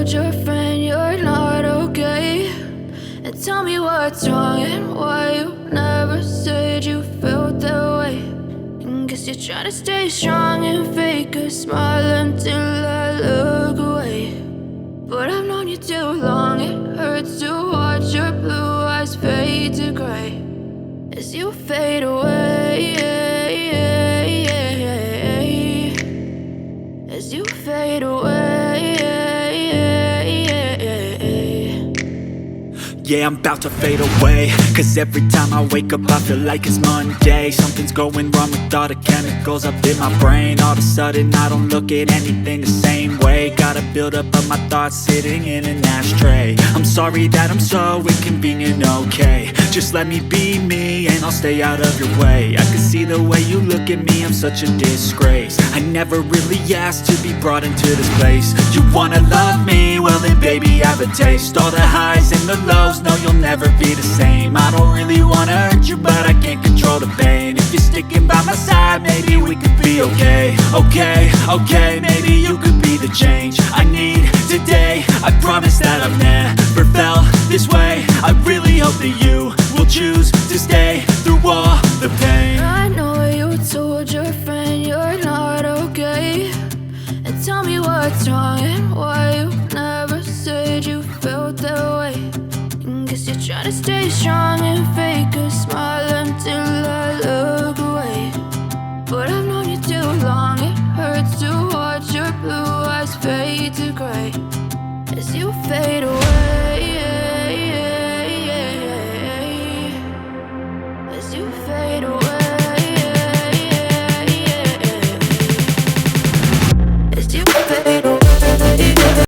told your friend you're not okay, and tell me what's wrong and why you never said you felt that way. And guess you're trying to stay strong and fake a smile until I look away. But I've known you too long, it hurts to watch your blue eyes fade to gray as you fade away, as you fade away. Yeah, I'm about to fade away, cause every time I wake up I feel like it's Monday. Something's going wrong with all the chemicals up in my brain. All of a sudden I don't look at anything the same way. Got a build up of my thoughts sitting in an ashtray. I'm sorry that I'm so inconvenient, okay. Just let me be me and I'll stay out of your way. I can see the way you look at me, I'm such a disgrace. I never really asked to be brought into this place. You wanna love me? Well then baby, have a taste. All the highs and the lows, no, you'll never be the same. I don't really wanna hurt you, but I can't control the pain. If you're sticking by my side, maybe we could be okay. Okay, maybe you could be the change I need today. I promise that I've never felt this way. I really hope that you will choose to stay through all the pain. I know you told your friend you're not okay, and tell me what's wrong and why you never said you felt that way. And guess you're trying to stay strong and fake a smile until I look away. But I've known you too long, it hurts to watch your blue eyes fade to gray as you fade away.